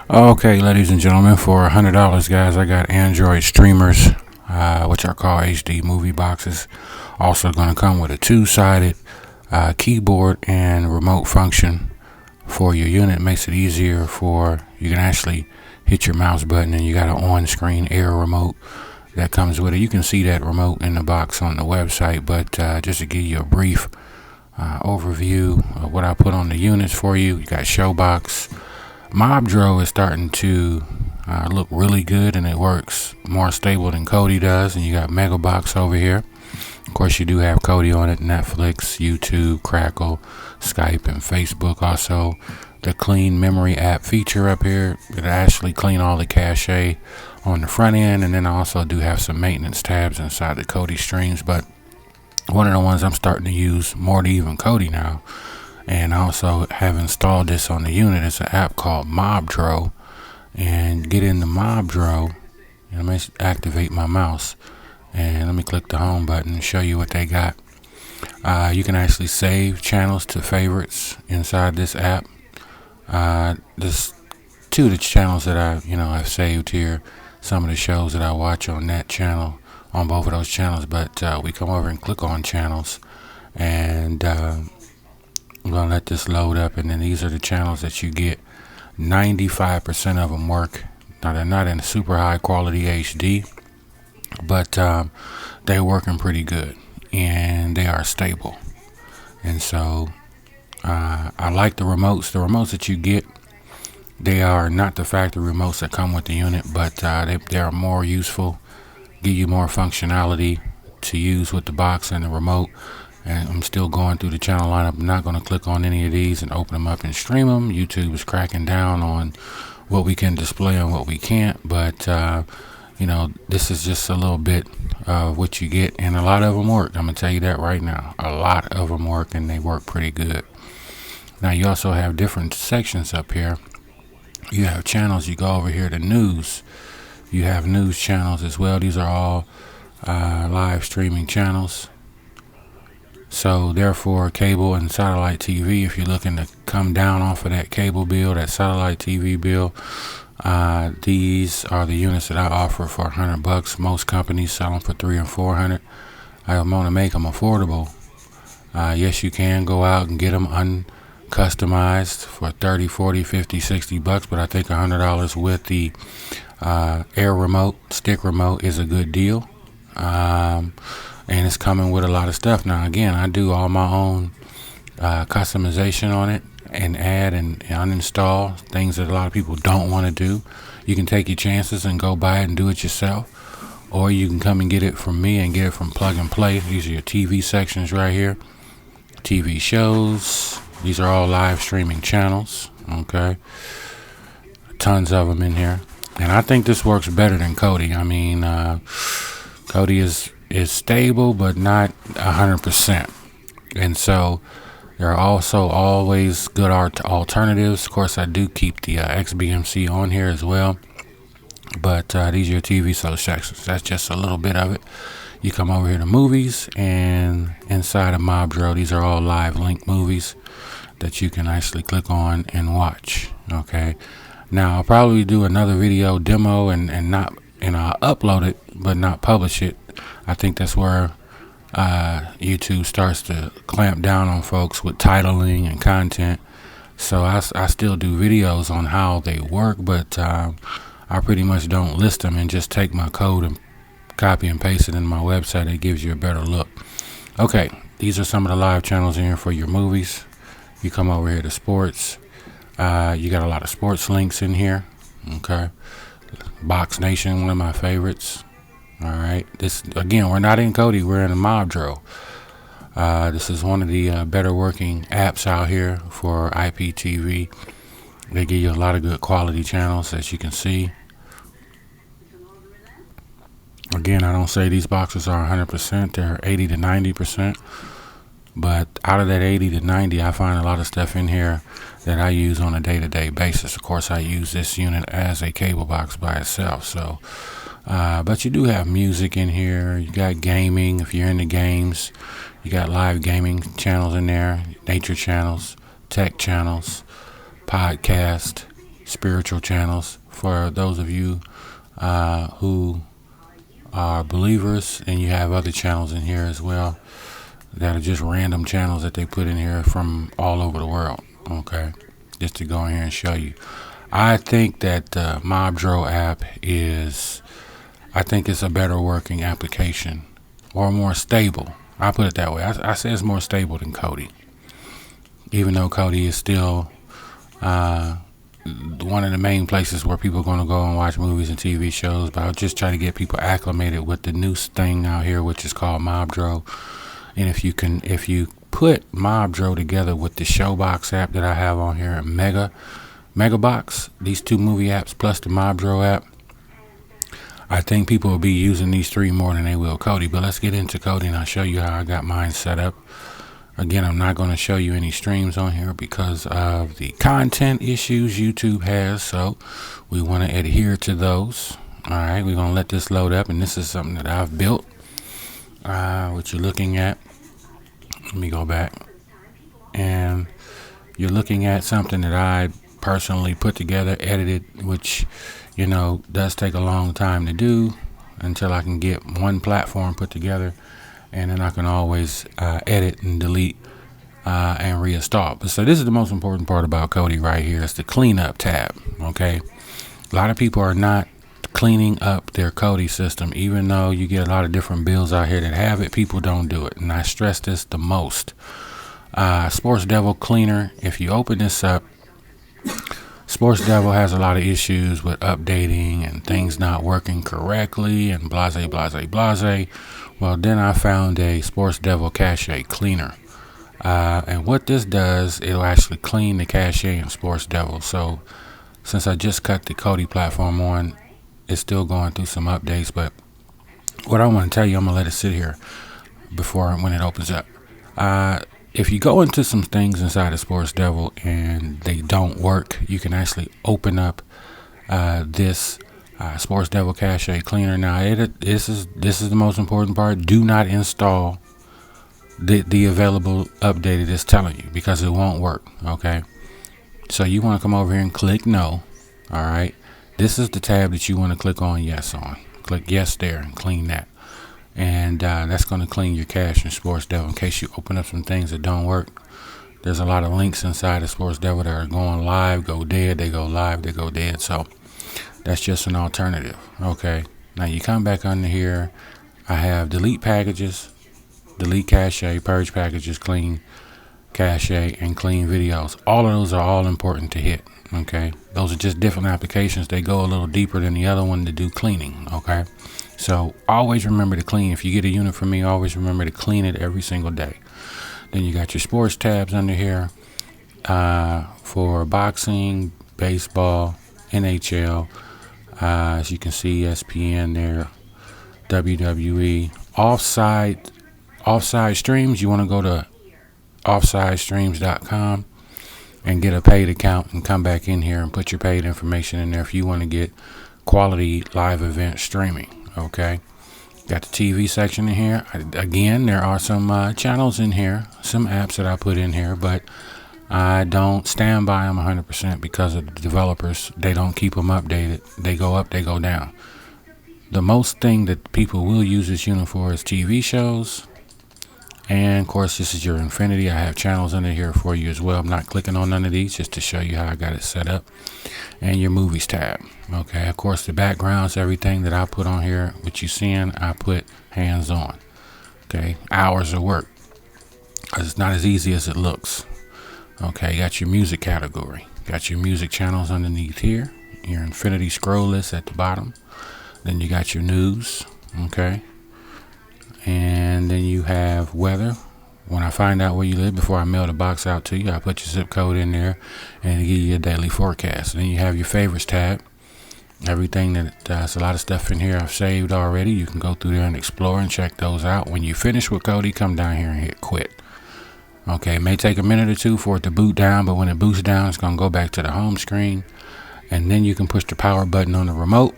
Okay, ladies and gentlemen, for $100, guys, I got Android streamers, which are called HD movie boxes. Also, going to come with a two-sided keyboard and remote function for your unit. Makes it easier for you can actually hit your mouse button, and you got an on-screen air remote that comes with it. You can see that remote in the box on the website, but just to give you a brief overview of what I put on the units for you, you got Showbox. Mobdro is starting to look really good, and it works more stable than Kodi does. And you got Megabox over here. Of course, you do have Kodi on it, Netflix, YouTube, Crackle, Skype, and Facebook. Also, the Clean Memory app feature up here. It'll actually clean all the cache on the front end, and then I also do have some maintenance tabs inside the Kodi streams. But one of the ones I'm starting to use more than even Kodi now, and I also have installed this on the unit. It's an app called Mobdro, and get into Mobdro, and let me activate my mouse, and let me click the home button and show you what they got. You can actually save channels to favorites inside this app. There's two of the channels that I've saved here. Some of the shows that I watch on that channel, on both of those channels. But we come over and click on channels, and I'm gonna let this load up, and then these are the channels that you get. 95% of them work. Now, they're not in super high quality HD, but they're working pretty good, and they are stable. And so I like the remotes. The remotes that you get, they are not the factory remotes that come with the unit, but they are more useful, give you more functionality to use with the box and the remote. And I'm still going through the channel lineup. I'm not going to click on any of these and open them up and stream them. YouTube is cracking down on what we can display and what we can't. But, this is just a little bit of what you get. And a lot of them work. I'm going to tell you that right now. A lot of them work, and they work pretty good. Now, you also have different sections up here. You have channels. You go over here to news. You have news channels as well. These are all live streaming channels. So therefore, cable and satellite TV, if you're looking to come down off of that cable bill, that satellite TV bill, these are the units that I offer for $100. Most companies sell them for $300 and $400. I want to make them affordable. Yes, you can go out and get them uncustomized for $30, $40, $50, $60, but I think $100 with the air remote, stick remote is a good deal. And it's coming with a lot of stuff. Now, again, I do all my own customization on it, and add and uninstall things that a lot of people don't want to do. You can take your chances and go buy it and do it yourself, or you can come and get it from me and get it from Plug and Play. These are your TV sections right here. TV shows. These are all live streaming channels. Okay. Tons of them in here. And I think this works better than Kodi. I mean, Kodi is stable, but not 100%. And so there are also always good alternatives. Of course, I do keep the XBMC on here as well. But these are your TV sections. That's just a little bit of it. You come over here to movies, and inside of Mobdro, these are all live link movies that you can actually click on and watch. Okay. Now, I'll probably do another video demo and I'll upload it, but not publish it. I think that's where YouTube starts to clamp down on folks with titling and content. So I still do videos on how they work, but I pretty much don't list them and just take my code and copy and paste it in my website. It gives you a better look. Okay, these are some of the live channels in here for your movies. You come over here to sports. You got a lot of sports links in here. Okay. Box Nation, one of my favorites. All right. This, again, we're not in Kodi. We're in a Mobdro. This is one of the better working apps out here for IPTV. They give you a lot of good quality channels, as you can see. Again, I don't say these boxes are 100%. They're 80 to 90%. But out of that 80 to 90, I find a lot of stuff in here that I use on a day-to-day basis. Of course, I use this unit as a cable box by itself. So, but you do have music in here. You got gaming if you're into games. You got live gaming channels in there, nature channels, tech channels, podcast, spiritual channels for those of you who are believers, and you have other channels in here as well that are just random channels that they put in here from all over the world. Okay, just to go in here and show you. I think that the Mobdro app I think it's a better working application, or more stable. I put it that way. I say it's more stable than Kodi, even though Kodi is still one of the main places where people are going to go and watch movies and TV shows. But I'll just try to get people acclimated with the new thing out here, which is called Mobdro. And if you put Mobdro together with the Showbox app that I have on here, Megabox, these two movie apps plus the Mobdro app, I think people will be using these three more than they will Kodi. But let's get into Kodi and I'll show you how I got mine set up. Again, I'm not going to show you any streams on here because of the content issues YouTube has, so we want to adhere to those. All right, we're going to let this load up, and this is something that I've built. What you're looking at, let me go back, and you're looking at something that I personally put together, edited, which, does take a long time to do until I can get one platform put together. And then I can always edit and delete and reinstall. But so this is the most important part about Kodi right here. It's the cleanup tab. Okay, a lot of people are not cleaning up their Kodi system, even though you get a lot of different builds out here that have it. People don't do it, and I stress this the most. Sports Devil Cleaner. If you open this up, Sports Devil has a lot of issues with updating and things not working correctly and blase. Well, then I found a Sports Devil Cache Cleaner. And what this does, it'll actually clean the cache in Sports Devil. So since I just cut the Kodi platform on, it's still going through some updates. But what I want to tell you, I'm going to let it sit here when it opens up. If you go into some things inside of Sports Devil and they don't work, you can actually open up this Sports Devil Cache Cleaner. Now, this is the most important part. Do not install the available update it is telling you, because it won't work. Okay, so you want to come over here and click no. All right, this is the tab that you want to click on yes on. Click yes there and clean that, and that's going to clean your cache in Sports Devil in case you open up some things that don't work. There's a lot of links inside of Sports Devil that are going live, go dead, they go live, they go dead. So that's just an alternative. Okay, now you come back under here. I have delete packages, delete cache, purge packages, clean cache, and clean videos. All of those are all important to hit. Okay, those are just different applications. They go a little deeper than the other one to do cleaning. Okay, so always remember to clean. If you get a unit from me, always remember to clean it every single day. Then you got your sports tabs under here for boxing, baseball, NHL. As you can see, ESPN there, WWE. Offside streams, you want to go to offsidestreams.com and get a paid account and come back in here and put your paid information in there if you want to get quality live event streaming. Okay, got the TV section in here. Again, there are some channels in here, some apps that I put in here, but I don't stand by them 100% because of the developers. They don't keep them updated. They go up, they go down. The most thing that people will use this unit for is TV shows. And of course, this is your Infinity. I have channels under here for you as well. I'm not clicking on none of these just to show you how I got it set up. And your movies tab. Okay, of course, the backgrounds, everything that I put on here, what you're seeing, I put hands on. Okay, hours of work. Because it's not as easy as it looks. Okay, you got your music category. Got your music channels underneath here. Your Infinity scroll list at the bottom. Then you got your news. Okay. And then you have weather. When I find out where you live, before I mail the box out to you, I put your zip code in there and give you a daily forecast. And then you have your favorites tab. Everything there's a lot of stuff in here I've saved already. You can go through there and explore and check those out. When you finish with Kodi, come down here and hit quit. Okay, it may take a minute or two for it to boot down, but when it boots down, it's going to go back to the home screen. And then you can push the power button on the remote,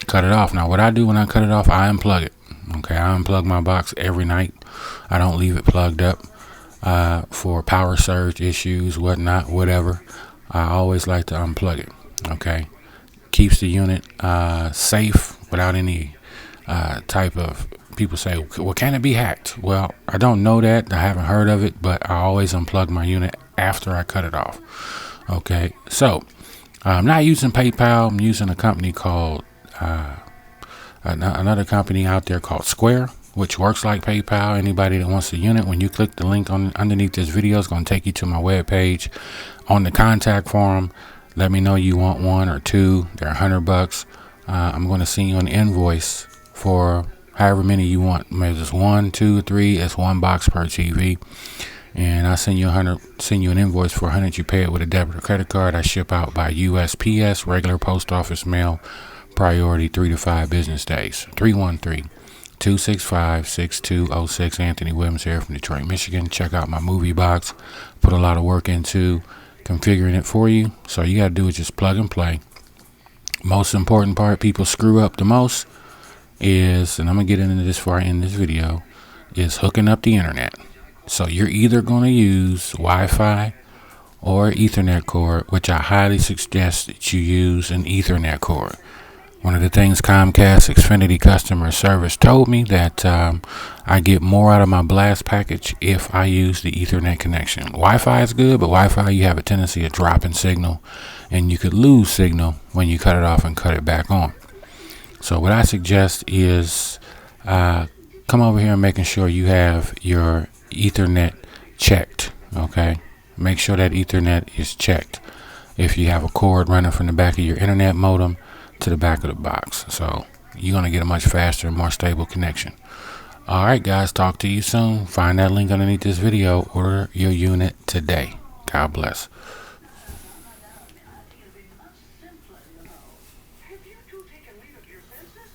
cut it off. Now, what I do when I cut it off, I unplug it. Okay, I unplug my box every night. I don't leave it plugged up for power surge issues, whatnot, whatever. I always like to unplug it. Okay, keeps the unit safe without any type of. People say, well, can it be hacked? Well, I don't know that. I haven't heard of it, but I always unplug my unit after I cut it off. Okay, so I'm not using PayPal. I'm using a company called another company out there called Square, which works like PayPal. Anybody that wants a unit, when you click the link on underneath this video, it's going to take you to my web page. On the contact form, let me know you want one or two. They're $100. I'm going to send you an invoice for however many you want. Maybe it's 1, 2, 3. It's one box per TV. And I send you an invoice for 100. You pay it with a debit or credit card. I ship out by USPS, regular post office mail, priority 3 to 5 business days. 313-265-6206. Anthony Williams here from Detroit, Michigan. Check out my movie box. Put a lot of work into configuring it for you. So you got to do is just plug and play. Most important part people screw up the most is, and I'm going to get into this before I end this video, is hooking up the internet. So you're either going to use Wi-Fi or Ethernet cord, which I highly suggest that you use an Ethernet cord. One of the things Comcast Xfinity customer service told me that I get more out of my blast package if I use the Ethernet connection. Wi-Fi is good, but Wi-Fi, you have a tendency of dropping signal, and you could lose signal when you cut it off and cut it back on. So what I suggest is come over here and making sure you have your Ethernet checked. Okay, make sure that Ethernet is checked. If you have a cord running from the back of your internet modem to the back of the box, so you're going to get a much faster and more stable connection. All right, guys, talk to you soon. Find that link underneath this video. Order your unit today. God bless. Have you two taken leave of your senses?